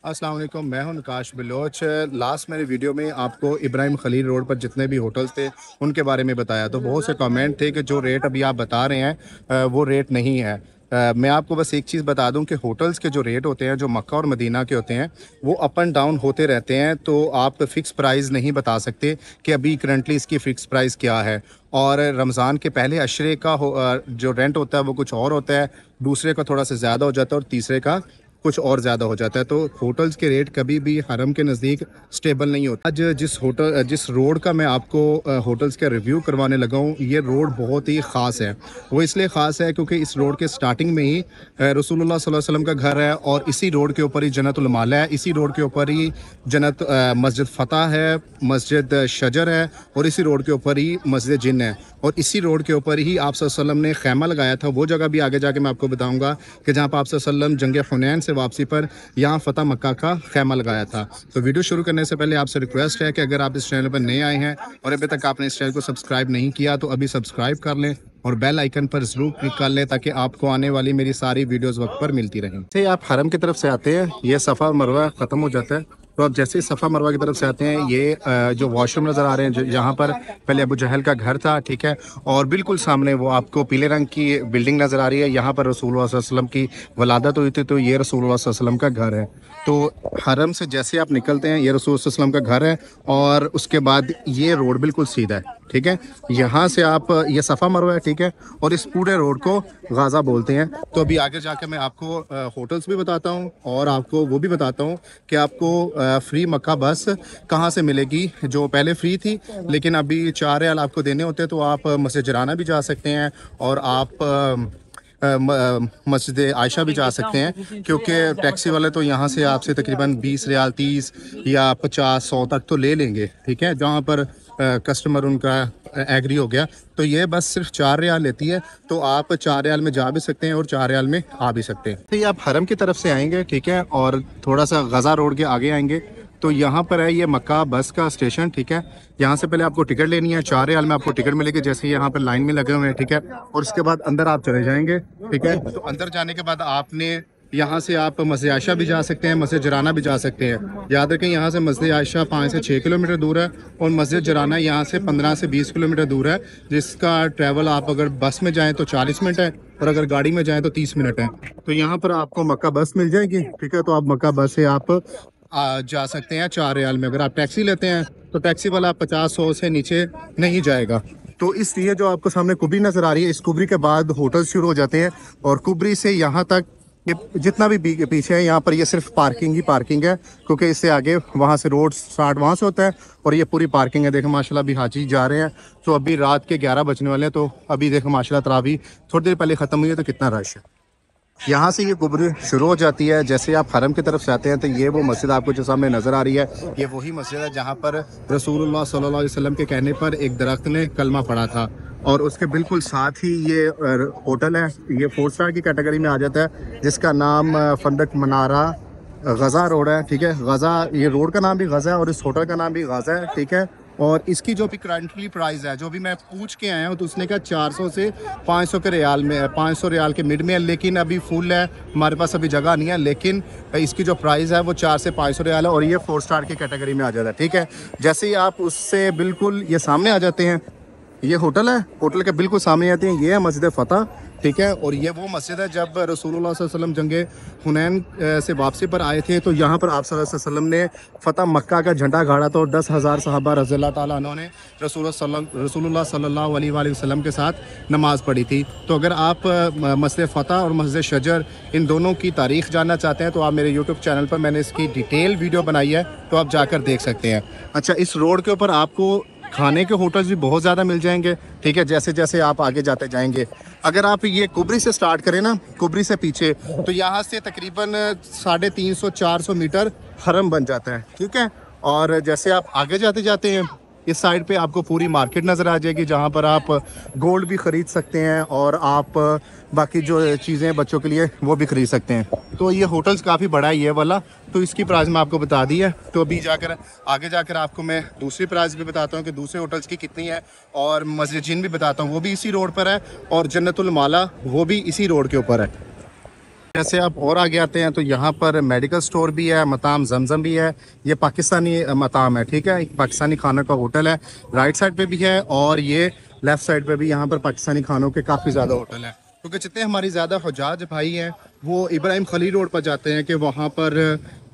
अस्सलाम वालेकुम, मैं हूं नकाश बलोच। लास्ट मेरे वीडियो में आपको इब्राहिम खलील रोड पर जितने भी होटल्स थे उनके बारे में बताया, तो बहुत से कमेंट थे कि जो रेट अभी आप बता रहे हैं वो रेट नहीं है। मैं आपको बस एक चीज़ बता दूं कि होटल्स के जो रेट होते हैं, जो मक्का और मदीना के होते हैं, वो अप एंड डाउन होते रहते हैं। तो आप फ़िक्स प्राइस नहीं बता सकते कि अभी करंटली इसकी फ़िक्स प्राइस क्या है। और रमज़ान के पहले अशरे का जो रेंट होता है वो कुछ और होता है, दूसरे का थोड़ा सा ज़्यादा हो जाता है और तीसरे का कुछ और ज़्यादा हो जाता है। तो होटल्स के रेट कभी भी हरम के नज़दीक स्टेबल नहीं होता। आज जिस रोड का मैं आपको होटल्स का रिव्यू करवाने लगा हूँ, ये रोड बहुत ही ख़ास है। वो इसलिए ख़ास है क्योंकि इस रोड के स्टार्टिंग में ही रसूलुल्लाह सल्लल्लाहु अलैहि वसल्लम का घर है, और इसी रोड के ऊपर ही जन्नतुल माला है, इसी रोड के ऊपर ही मस्जिद फ़तह है, मस्जिद शजर है, और इसी रोड के ऊपर ही मस्जिद जिन है, और इसी रोड के ऊपर ही आप सल्लल्लाहु अलैहि वसल्लम ने खैमा लगाया था। वो जगह भी आगे जाके मैं आपको बताऊंगा कि जहाँ पर आप सल्लल्लाहु अलैहि वसल्लम जंग हुनैन से वापसी पर यहाँ फ़तह मक्का का खैमा लगाया था। तो वीडियो शुरू करने से पहले आपसे रिक्वेस्ट है कि अगर आप इस चैनल पर नए आए हैं और अभी तक आपने इस चैनल को सब्सक्राइब नहीं किया तो अभी सब्सक्राइब कर लें और बेल आइकन पर ज़रूर क्लिक कर लें ताकि आपको आने वाली मेरी सारी वीडियोस वक्त पर मिलती रहें। जैसे आप हरम की तरफ से आते हैं, ये सफ़ा मरवा ख़त्म हो जाता है, तो आप जैसे ही सफ़ा मरवा की तरफ से आते हैं, ये जो वॉशरूम नज़र आ रहे हैं, यहाँ पर पहले अबू जहल का घर था, ठीक है, और बिल्कुल सामने वो आपको पीले रंग की बिल्डिंग नज़र आ रही है। यहाँ पर रसूलुल्लाह सल्लल्लाहु अलैहि वसल्लम की वलादत हुई थी, तो ये रसूलुल्लाह सल्लल्लाहु अलैहि वसल्लम का घर है। तो हरम से जैसे आप निकलते हैं, ये रसूलुल्लाह सल्लल्लाहु अलैहि वसल्लम का घर है, और उसके बाद ये रोड बिल्कुल सीधा है, ठीक है। यहाँ से आप, ये सफ़ा मरवा है, ठीक है, और इस पूरे रोड को गाज़ा बोलते हैं। तो अभी आगे जाकर मैं आपको होटल्स भी बताता हूँ और आपको वो भी बताता हूँ कि आपको फ्री मक्का बस कहाँ से मिलेगी। जो पहले फ्री थी लेकिन अभी 4 रियाल आपको देने होते हैं, तो आप मस्जिद जराना भी जा सकते हैं, और आप मस्जिद आयशा भी जा सकते हैं, क्योंकि टैक्सी वाले तो यहाँ से आपसे तकरीबन 20 रियाल, 30 या 50, 100 तक तो ले लेंगे, ठीक है, जहाँ पर कस्टमर उनका एग्री हो गया। तो ये बस सिर्फ 4 रियाल लेती है, तो आप 4 रियाल में जा भी सकते हैं और 4 रियाल में आ भी सकते हैं। तो ये आप हरम की तरफ से आएंगे, ठीक है, और थोड़ा सा गज़ा रोड के आगे आएंगे, तो यहाँ पर है ये मक्का बस का स्टेशन, ठीक है। यहाँ से पहले आपको टिकट लेनी है, 4 रियाल में आपको टिकट मिलेगी, जैसे यहाँ पर लाइन में लगे हुए हैं, ठीक है, और उसके बाद अंदर आप चले जाएंगे, ठीक है। तो अंदर जाने के बाद आपने यहाँ से आप मस्जिद आयशा भी जा सकते हैं, मस्जिद जराना भी जा सकते हैं। याद रखें, यहाँ से मस्जिद आयशा 5 से 6 किलोमीटर दूर है, और मस्जिद जराना यहाँ से 15 से 20 किलोमीटर दूर है, जिसका ट्रैवल आप अगर बस में जाएँ तो 40 मिनट है, और अगर गाड़ी में जाएँ तो 30 मिनट है। तो यहाँ पर आपको मक्का बस मिल जाएगी, ठीक है। तो आप मक्का बस से आप जा सकते हैं 4 रियाल में। अगर आप टैक्सी लेते हैं तो टैक्सी वाला 50-100 से नीचे नहीं जाएगा। तो इसलिए जो आपको सामने कुबरी नज़र आ रही है, इस कुबरी के बाद होटल शुरू हो जाते हैं, और कुबरी से यहाँ तक ये जितना भी पीछे है, यहाँ पर ये सिर्फ पार्किंग ही पार्किंग है, क्योंकि इससे आगे वहाँ से रोड स्टार्ट वहाँ से होता है, और ये पूरी पार्किंग है। देखो माशाल्लाह अभी हाजी जा रहे हैं, तो अभी रात के 11 बजने वाले हैं, तो अभी देखो माशाल्लाह तरावी थोड़ी देर पहले ख़त्म हुई है, तो कितना रश है। यहाँ से ये कुबरी शुरू हो जाती है। जैसे आप हरम की तरफ से आते हैं, तो ये वो मस्जिद आपको जो सामने नज़र आ रही है, ये वही मस्जिद है जहाँ पर रसूलुल्लाह सल्लल्लाहु अलैहि वसल्लम के कहने पर एक दरख्त ने कलमा पढ़ा था, और उसके बिल्कुल साथ ही ये होटल है। ये 4 स्टार की कैटेगरी में आ जाता है, जिसका नाम फंदक मनारा गज़ा रोड है, ठीक है। गज़ा, ये रोड का नाम भी गज़ा है और इस होटल का नाम भी गज़ा है, ठीक है। और इसकी जो भी करंटली प्राइस है, जो भी मैं पूछ के आया हूँ, तो उसने कहा 400 से 500 के रियाल में, 500 रियाल के मिड में है, लेकिन अभी फुल है, हमारे पास अभी जगह नहीं है। लेकिन इसकी जो प्राइस है वो 4 से 500 रियाल है, और ये 4 स्टार की कैटेगरी में आ जाता है, ठीक है। जैसे ही आप उससे बिल्कुल ये सामने आ जाते हैं, ये होटल है, होटल के बिल्कुल सामने आते हैं, ये है मस्जिद फ़तह, ठीक है। और ये वो मस्जिद है जब रसूलुल्लाह सल्लल्लाहु अलैहि वसल्लम जंगे हुनैन से वापसी पर आए थे, तो यहाँ पर आप सल्लल्लाहु अलैहि वसल्लम ने फ़तह मक्का का झंडा गाड़ा था, और 10,000 सहाबा रज़ी अल्लाह ताला अन्हु ने रसूलुल्लाह सल्लल्लाहु अलैहि वसल्लम के साथ नमाज़ पढ़ी थी। तो अगर आप मस्जिद फ़तह और मस्जिद शजर इन दोनों की तारीख़ जानना चाहते हैं, तो आप मेरे यूट्यूब चैनल पर मैंने इसकी डिटेल वीडियो बनाई है, तो आप जाकर देख सकते हैं। अच्छा, इस रोड के ऊपर आपको खाने के होटल्स भी बहुत ज़्यादा मिल जाएंगे, ठीक है, जैसे जैसे आप आगे जाते जाएंगे। अगर आप ये कुबरी से स्टार्ट करें ना, कुबरी से पीछे, तो यहाँ से तकरीबन 350-400 मीटर हरम बन जाता है, ठीक है। और जैसे आप आगे जाते जाते हैं, इस साइड पे आपको पूरी मार्केट नज़र आ जाएगी, जहाँ पर आप गोल्ड भी ख़रीद सकते हैं, और आप बाकी जो चीज़ें बच्चों के लिए वो भी ख़रीद सकते हैं। तो ये होटल्स काफ़ी बड़ा है ये वाला, तो इसकी प्राइस मैं आपको बता दी है। तो अभी जाकर आगे जाकर आपको मैं दूसरी प्राइस भी बताता हूँ कि दूसरे होटल्स की कितनी है, और मस्जिद जिन भी बताता हूँ, वो भी इसी रोड पर है, और जन्नतुल माला वो भी इसी रोड के ऊपर है। जैसे आप और आगे आते हैं तो यहाँ पर मेडिकल स्टोर भी है, मताम जमजम भी है। ये पाकिस्तानी मताम है, ठीक है, पाकिस्तानी खानों का होटल है। राइट साइड पे भी है और ये लेफ्ट साइड पे भी यहाँ पर पाकिस्तानी खानों के काफ़ी ज़्यादा होटल है। क्योंकि जितने हमारी ज़्यादा हुज्जाज भाई हैं वो इब्राहिम खलील रोड पर जाते हैं कि वहाँ पर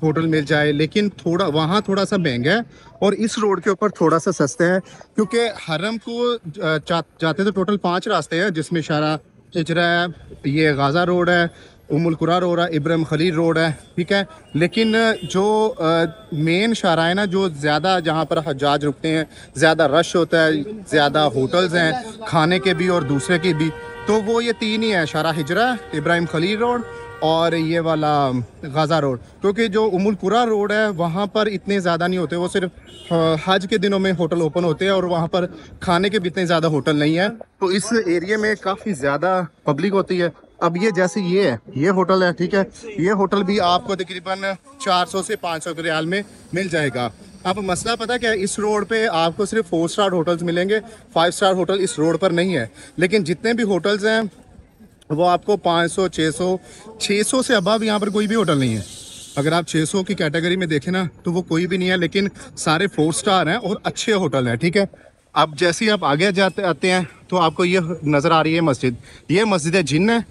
होटल मिल जाए, लेकिन वहाँ थोड़ा सा महंगा है और इस रोड के ऊपर थोड़ा सा सस्ता है। क्योंकि हरम को जाते तो टोटल 5 रास्ते हैं, जिसमें शारा हिजरा है, ये गाज़ा रोड है, उमुल कुरा रोड है, इब्राहिम खलील रोड है, ठीक है। लेकिन जो मेन शारा है ना, जो ज़्यादा जहाँ पर हज्जाज रुकते हैं, ज़्यादा रश होता है, ज़्यादा होटल्स हैं खाने के भी और दूसरे की भी, तो वो ये 3 ही है, शारा हिजरा, इब्राहिम खलील रोड और ये वाला गाज़ा रोड। क्योंकि जो उमुल कुरा रोड है वहाँ पर इतने ज़्यादा नहीं होते, वो सिर्फ हज के दिनों में होटल ओपन होते हैं और वहाँ पर खाने के भी इतने ज़्यादा होटल नहीं है। तो इस एरिया में काफ़ी ज़्यादा पब्लिक होती है। अब ये जैसे ये है, ये होटल है, ठीक है, ये होटल भी आपको तकरीबन 400 से 500 रियाल में मिल जाएगा। अब मसला पता क्या है, इस रोड पे आपको सिर्फ 4 स्टार होटल्स मिलेंगे, 5 स्टार होटल इस रोड पर नहीं है। लेकिन जितने भी होटल्स हैं वो आपको 500, 600 से अबव यहाँ पर कोई भी होटल नहीं है। अगर आप 600 की कैटेगरी में देखें ना तो वो कोई भी नहीं है, लेकिन सारे 4 स्टार हैं और अच्छे होटल हैं, ठीक है। अब जैसे ही आप आगे आते हैं तो आपको ये नज़र आ रही है मस्जिद, ये मस्जिद जिन्न है,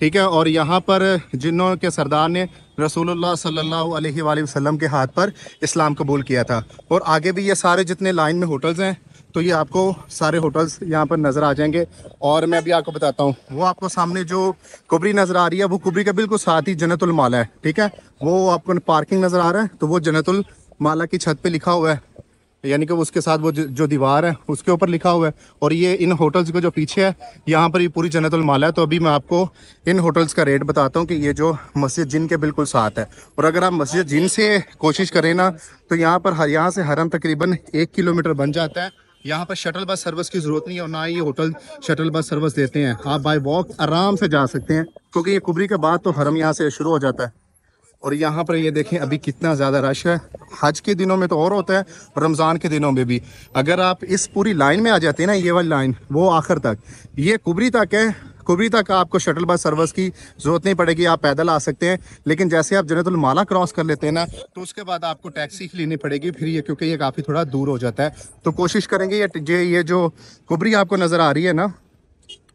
ठीक है। और यहाँ पर जिन्नों के सरदार ने रसूलुल्लाह सल्लल्लाहु अलैहि वसल्लम के हाथ पर इस्लाम कबूल किया था। और आगे भी ये सारे जितने लाइन में होटल्स हैं तो ये आपको सारे होटल्स यहाँ पर नज़र आ जाएंगे। और मैं अभी आपको बताता हूँ, वो आपको सामने जो कुबरी नज़र आ रही है वो कुबरी का बिल्कुल साथ ही जन्नतुल माला है, ठीक है। वो आपको पार्किंग नज़र आ रहा है तो वो जन्नतुल माला की छत पे लिखा हुआ है, यानी कि उसके साथ वो जो दीवार है उसके ऊपर लिखा हुआ है। और ये इन होटल्स को जो पीछे है यहाँ पर ये पूरी जन्नतुल माला है। तो अभी मैं आपको इन होटल्स का रेट बताता हूँ कि ये जो मस्जिद जिन के बिल्कुल साथ है। और अगर आप मस्जिद जिन से कोशिश करें ना तो यहाँ से हरम तकरीबन 1 किलोमीटर बन जाता है। यहाँ पर शटल बस सर्विस की ज़रूरत नहीं है और ना ही होटल शटल बस सर्विस देते हैं। आप बाय वॉक आराम से जा सकते हैं क्योंकि ये कुबरी के बाद तो हरम यहाँ से शुरू हो जाता है। और यहाँ पर ये देखें अभी कितना ज़्यादा रश है। हज के दिनों में तो और होता है, रमज़ान के दिनों में भी। अगर आप इस पूरी लाइन में आ जाते हैं ना, ये वाली लाइन वो आखिर तक, ये कुबरी तक है। कुबरी तक आपको शटल बस सर्विस की ज़रूरत नहीं पड़ेगी, आप पैदल आ सकते हैं। लेकिन जैसे आप जन्नतुल माला क्रॉस कर लेते हैं ना तो उसके बाद आपको टैक्सी लेनी पड़ेगी फिर, ये क्योंकि ये काफ़ी थोड़ा दूर हो जाता है। तो कोशिश करेंगे ये जो कुबरी आपको नज़र आ रही है ना,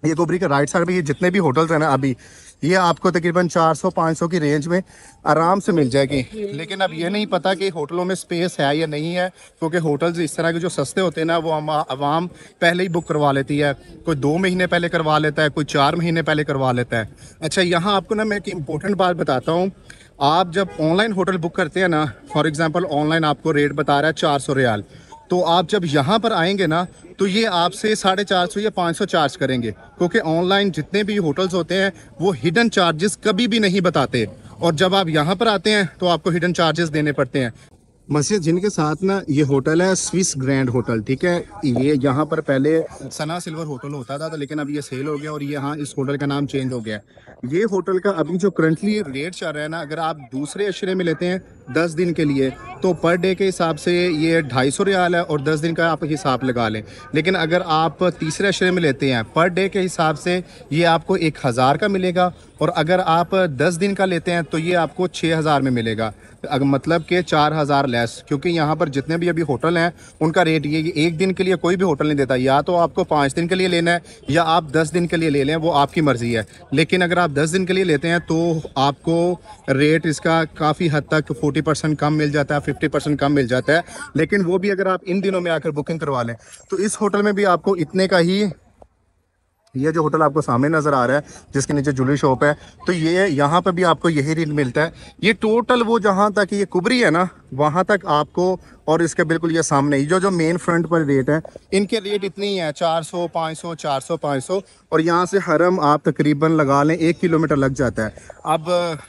ये कुबरी के राइट साइड पे ये जितने भी होटल्स हैं ना, अभी ये आपको तकरीबन 400-500 की रेंज में आराम से मिल जाएगी। लेकिन अब ये नहीं पता कि होटलों में स्पेस है या नहीं है, क्योंकि होटल्स इस तरह के जो सस्ते होते हैं ना वो आवाम पहले ही बुक करवा लेती है। कोई 2 महीने पहले करवा लेता है, कोई 4 महीने पहले करवा लेता है। अच्छा, यहाँ आपको ना मैं एक इम्पोर्टेंट बात बताता हूँ। आप जब ऑनलाइन होटल बुक करते हैं ना, फॉर एग्ज़ाम्पल ऑनलाइन आपको रेट बता रहा है 400 रियाल, तो आप जब यहाँ पर आएंगे ना तो ये आपसे 450 या 500 चार्ज करेंगे। क्योंकि ऑनलाइन जितने भी होटल्स होते हैं वो हिडन चार्जेस कभी भी नहीं बताते, और जब आप यहाँ पर आते हैं तो आपको हिडन चार्जेस देने पड़ते हैं। मस्जिद जिनके साथ ना ये होटल है स्विस ग्रैंड होटल, ठीक है। ये यहाँ पर पहले सना सिल्वर होटल होता था, लेकिन अब ये सेल हो गया और ये यहाँ इस होटल का नाम चेंज हो गया। ये होटल का अभी जो करंटली रेट चल रहा है ना, अगर आप दूसरे अशरे में लेते हैं 10 दिन के लिए तो पर डे के हिसाब से ये 250 रियाल है और 10 दिन का आप हिसाब लगा लें। लेकिन अगर आप तीसरे अशरे में लेते हैं पर डे के हिसाब से ये आपको 1000 का मिलेगा, और अगर आप 10 दिन का लेते हैं तो ये आपको 6000 में मिलेगा। अगर मतलब कि 4000 लेस। क्योंकि यहाँ पर जितने भी अभी होटल हैं उनका रेट ये एक दिन के लिए कोई भी होटल नहीं देता, या तो आपको 5 दिन के लिए लेना है या आप 10 दिन के लिए ले लें, वो आपकी मर्ज़ी है। लेकिन अगर आप 10 दिन के लिए लेते हैं तो आपको रेट इसका काफ़ी हद तक 40% कम मिल जाता है, 50% कम मिल जाता है। लेकिन वो भी अगर आप इन दिनों में आकर बुकिंग करवा लें तो इस होटल में भी आपको इतने का ही, ये जो होटल आपको सामने नज़र आ रहा है जिसके नीचे ज्वेलरी शॉप है, तो ये यहाँ पे भी आपको यही रेट मिलता है। ये टोटल वो जहाँ तक ये कुबरी है ना वहाँ तक आपको, और इसके बिल्कुल ये सामने ही जो मेन फ्रंट पर रेट है, इनके रेट इतनी ही है 400, 500, 400, 500। और यहाँ से हरम आप तकरीबन लगा लें 1 किलोमीटर लग जाता है। अब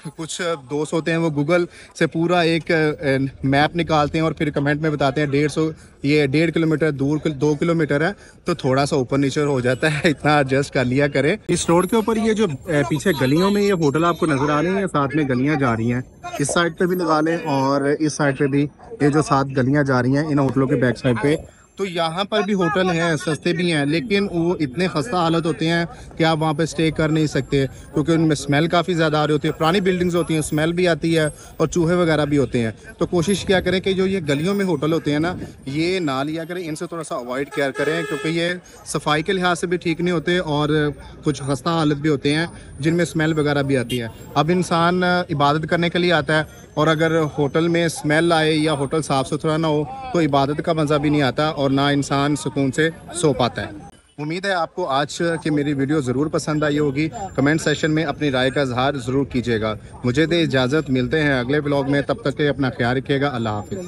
कुछ दोस्त होते हैं वो गूगल से पूरा एक मैप निकालते हैं और फिर कमेंट में बताते हैं 150, ये 1.5 किलोमीटर दूर 2 किलोमीटर है, तो थोड़ा सा ऊपर नीचे हो जाता है, इतना एडजस्ट कर लिया करें। इस रोड के ऊपर ये जो पीछे गलियों में ये होटल आपको नज़र आ रही है, साथ में गलियाँ जा रही हैं, इस साइड पे भी लगा लें और इस साइड पे भी ये जो 7 गलियां जा रही हैं इन होटलों के बैक साइड पे तो यहाँ पर भी होटल हैं, सस्ते भी हैं, लेकिन वो इतने खस्ता हालत होते हैं कि आप वहाँ पे स्टे कर नहीं सकते, क्योंकि उनमें स्मेल काफ़ी ज़्यादा आ रही होती है। पुरानी बिल्डिंग्स होती हैं, स्मेल भी आती है और चूहे वगैरह भी होते हैं। तो कोशिश क्या करें कि जो ये गलियों में होटल होते हैं ना, ये ना लिया करें, इनसे थोड़ा सा अवॉइड केयर करें, क्योंकि ये सफाई के लिहाज से भी ठीक नहीं होते और कुछ खस्ता हालत भी होते हैं जिनमें स्मेल वगैरह भी आती है। अब इंसान इबादत करने के लिए आता है और अगर होटल में स्मेल आए या होटल साफ़ सुथरा ना हो तो इबादत का मज़ा भी नहीं आता और ना इंसान सुकून से सो पाता है। उम्मीद है आपको आज की मेरी वीडियो ज़रूर पसंद आई होगी। कमेंट सेशन में अपनी राय का इजहार ज़रूर कीजिएगा। मुझे दे इजाज़त, मिलते हैं अगले ब्लॉग में, तब तक के अपना ख्याल रखिएगा। अल्लाह हाफिज़।